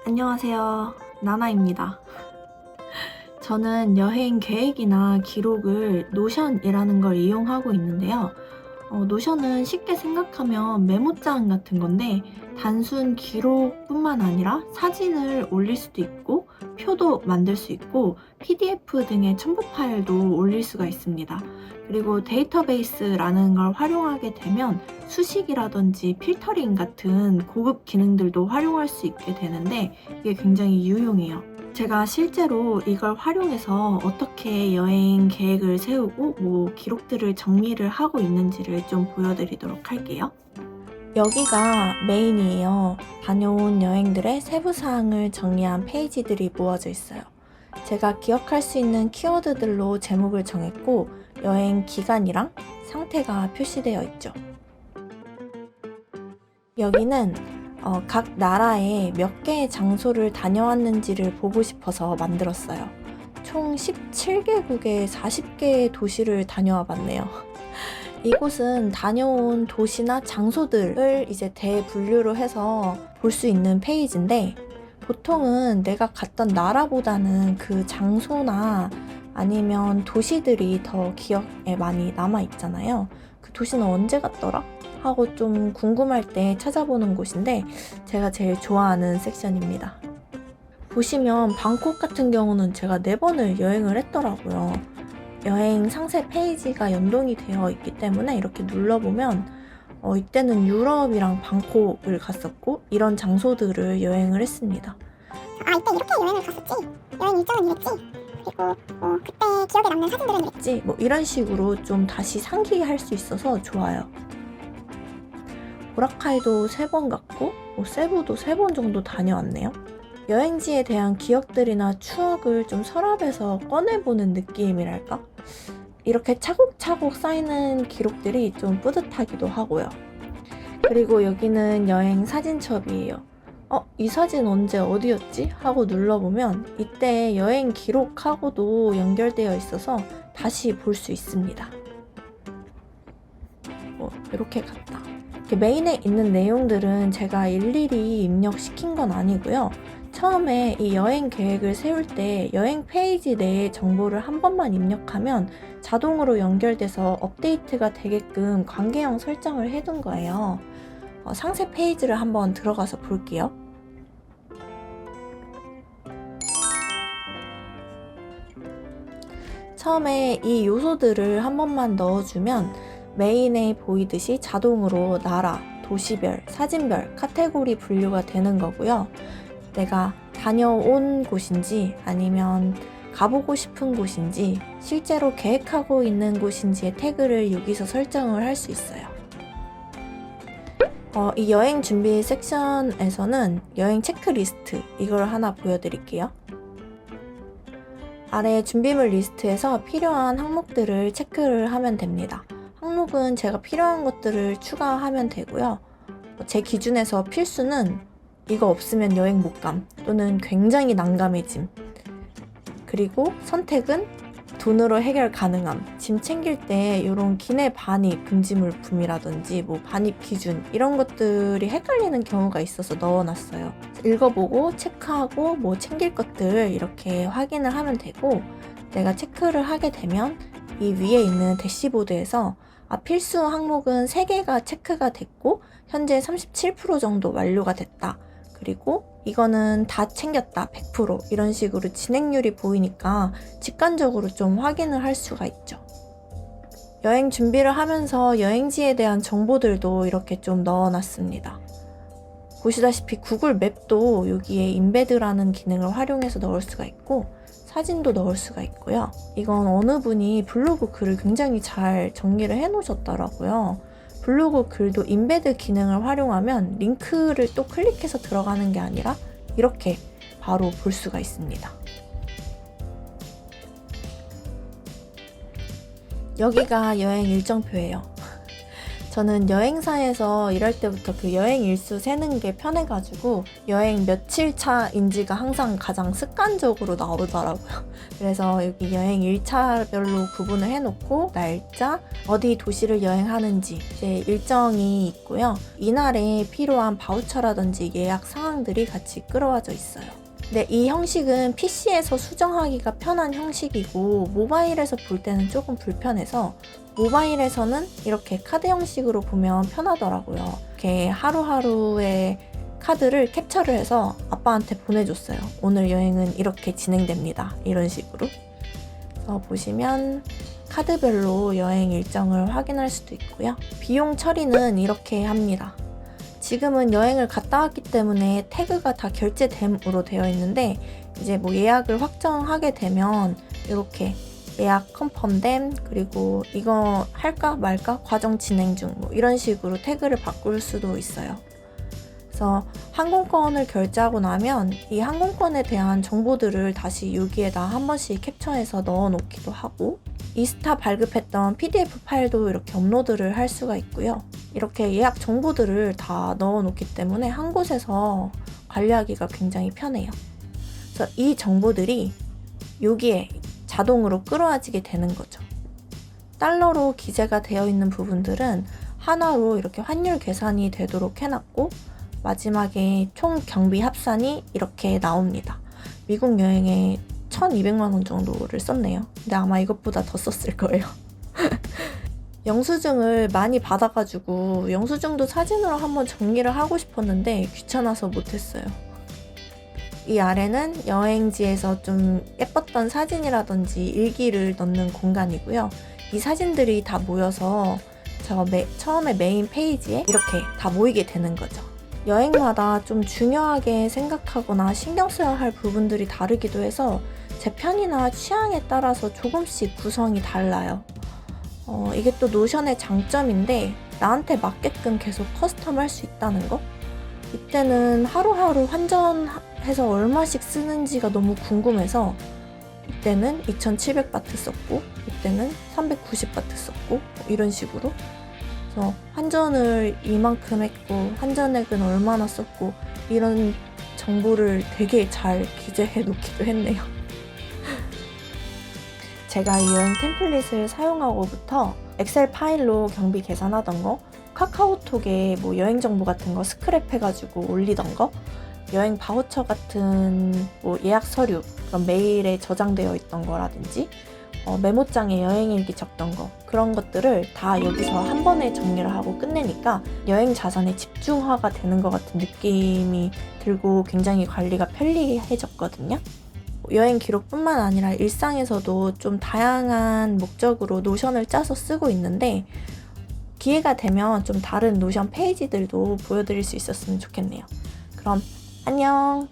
안녕하세요. 나나입니다. 저는 여행 계획이나 기록을 노션이라는 걸 이용하고 있는데요. 노션은 쉽게 생각하면 메모장 같은 건데 단순 기록뿐만 아니라 사진을 올릴 수도 있고 표도 만들 수 있고 PDF 등의 첨부 파일도 올릴 수가 있습니다. 그리고 데이터베이스라는 걸 활용하게 되면 수식이라든지 필터링 같은 고급 기능들도 활용할 수 있게 되는데 이게 굉장히 유용해요. 제가 실제로 이걸 활용해서 어떻게 여행 계획을 세우고 기록들을 정리를 하고 있는지를 좀 보여드리도록 할게요. 여기가 메인이에요. 다녀온 여행들의 세부사항을 정리한 페이지들이 모아져 있어요. 제가 기억할 수 있는 키워드들로 제목을 정했고 여행 기간이랑 상태가 표시되어 있죠. 여기는 각 나라에 몇 개의 장소를 다녀왔는지를 보고 싶어서 만들었어요. 총 17개국에 40개의 도시를 다녀와 봤네요. 이곳은 다녀온 도시나 장소들을 이제 대분류로 해서 볼 수 있는 페이지인데 보통은 내가 갔던 나라보다는 그 장소나 아니면 도시들이 더 기억에 많이 남아 있잖아요. 그 도시는 언제 갔더라? 하고 좀 궁금할 때 찾아보는 곳인데 제가 제일 좋아하는 섹션입니다. 보시면 방콕 같은 경우는 제가 4번을 여행을 했더라고요. 여행 상세 페이지가 연동이 되어 있기 때문에 이렇게 눌러보면 이때는 유럽이랑 방콕을 갔었고 이런 장소들을 여행을 했습니다. 이때 이렇게 여행을 갔었지? 여행 일정은 이랬지? 그리고 그때 기억에 남는 사진들은 이랬지? 이런 식으로 좀 다시 상기할 수 있어서 좋아요. 보라카이도 3번 갔고 세부도 3번 정도 다녀왔네요. 여행지에 대한 기억들이나 추억을 좀 서랍에서 꺼내보는 느낌이랄까? 이렇게 차곡차곡 쌓이는 기록들이 좀 뿌듯하기도 하고요. 그리고 여기는 여행 사진첩이에요. 이 사진 언제 어디였지? 하고 눌러보면 이때 여행 기록하고도 연결되어 있어서 다시 볼 수 있습니다. 이렇게 갔다. 메인에 있는 내용들은 제가 일일이 입력시킨 건 아니고요. 처음에 이 여행 계획을 세울 때 여행 페이지 내에 정보를 한 번만 입력하면 자동으로 연결돼서 업데이트가 되게끔 관계형 설정을 해둔 거예요. 상세 페이지를 한번 들어가서 볼게요. 처음에 이 요소들을 한 번만 넣어주면 메인에 보이듯이 자동으로 나라, 도시별, 사진별, 카테고리 분류가 되는 거고요. 내가 다녀온 곳인지 아니면 가보고 싶은 곳인지 실제로 계획하고 있는 곳인지의 태그를 여기서 설정을 할 수 있어요. 이 여행 준비 섹션에서는 여행 체크리스트 이걸 하나 보여드릴게요. 아래 준비물 리스트에서 필요한 항목들을 체크를 하면 됩니다. 항목은 제가 필요한 것들을 추가하면 되고요. 제 기준에서 필수는 이거 없으면 여행 못 감 또는 굉장히 난감해짐. 그리고 선택은 돈으로 해결 가능함. 짐 챙길 때 이런 기내 반입 금지물품이라든지 반입 기준 이런 것들이 헷갈리는 경우가 있어서 넣어놨어요. 읽어보고 체크하고 챙길 것들 이렇게 확인을 하면 되고 내가 체크를 하게 되면 이 위에 있는 대시보드에서 필수 항목은 3개가 체크가 됐고 현재 37% 정도 완료가 됐다. 그리고 이거는 다 챙겼다 100% 이런 식으로 진행률이 보이니까 직관적으로 좀 확인을 할 수가 있죠. 여행 준비를 하면서 여행지에 대한 정보들도 이렇게 좀 넣어놨습니다. 보시다시피 구글 맵도 여기에 인베드라는 기능을 활용해서 넣을 수가 있고 사진도 넣을 수가 있고요. 이건 어느 분이 블로그 글을 굉장히 잘 정리를 해 놓으셨더라고요. 블로그 글도 인베드 기능을 활용하면 링크를 또 클릭해서 들어가는 게 아니라 이렇게 바로 볼 수가 있습니다. 여기가 여행 일정표예요. 저는 여행사에서 일할 때부터 그 여행 일수 세는 게 편해가지고 여행 며칠 차인지가 항상 가장 습관적으로 나오더라고요. 그래서 여기 여행 일차별로 구분을 해놓고 날짜, 어디 도시를 여행하는지 이제 일정이 있고요. 이날에 필요한 바우처라든지 예약 사항들이 같이 끌어와져 있어요. 근데 이 형식은 PC에서 수정하기가 편한 형식이고 모바일에서 볼 때는 조금 불편해서 모바일에서는 이렇게 카드 형식으로 보면 편하더라고요. 이렇게 하루하루의 카드를 캡처를 해서 아빠한테 보내줬어요. 오늘 여행은 이렇게 진행됩니다. 이런 식으로. 그래서 보시면 카드별로 여행 일정을 확인할 수도 있고요. 비용 처리는 이렇게 합니다. 지금은 여행을 갔다 왔기 때문에 태그가 다 결제됨으로 되어 있는데 이제 뭐 예약을 확정하게 되면 이렇게 예약 컨펌됨, 그리고 이거 할까 말까 과정 진행 중 뭐 이런 식으로 태그를 바꿀 수도 있어요. 그래서 항공권을 결제하고 나면 이 항공권에 대한 정보들을 다시 여기에다 한 번씩 캡처해서 넣어 놓기도 하고, 이스타 발급했던 PDF 파일도 이렇게 업로드를 할 수가 있고요. 이렇게 예약 정보들을 다 넣어 놓기 때문에 한 곳에서 관리하기가 굉장히 편해요. 그래서 이 정보들이 여기에 자동으로 끌어와지게 되는 거죠. 달러로 기재가 되어 있는 부분들은 하나로 이렇게 환율 계산이 되도록 해놨고, 마지막에 총 경비 합산이 이렇게 나옵니다. 미국 여행에 1,200만 원 정도를 썼네요. 근데 아마 이것보다 더 썼을 거예요. 영수증을 많이 받아가지고 영수증도 사진으로 한번 정리를 하고 싶었는데 귀찮아서 못했어요. 이 아래는 여행지에서 좀 예뻤던 사진이라든지 일기를 넣는 공간이고요. 이 사진들이 다 모여서 처음에 메인 페이지에 이렇게 다 모이게 되는 거죠. 여행마다 좀 중요하게 생각하거나 신경 써야 할 부분들이 다르기도 해서 제 편이나 취향에 따라서 조금씩 구성이 달라요. 이게 또 노션의 장점인데 나한테 맞게끔 계속 커스텀할 수 있다는 거? 이때는 하루하루 환전해서 얼마씩 쓰는지가 너무 궁금해서 이때는 2700바트 썼고 이때는 390바트 썼고 이런 식으로, 그래서 환전을 이만큼 했고 환전액은 얼마나 썼고 이런 정보를 되게 잘 기재해 놓기도 했네요. 제가 이 여행 템플릿을 사용하고부터 엑셀 파일로 경비 계산하던 거, 카카오톡에 뭐 여행 정보 같은 거 스크랩 해가지고 올리던 거, 여행 바우처 같은 뭐 예약 서류, 그런 메일에 저장되어 있던 거라든지 메모장에 여행일기 적던 거, 그런 것들을 다 여기서 한 번에 정리를 하고 끝내니까 여행 자산의 집중화가 되는 것 같은 느낌이 들고 굉장히 관리가 편리해졌거든요. 여행 기록뿐만 아니라 일상에서도 좀 다양한 목적으로 노션을 짜서 쓰고 있는데 기회가 되면 좀 다른 노션 페이지들도 보여드릴 수 있었으면 좋겠네요. 그럼 안녕!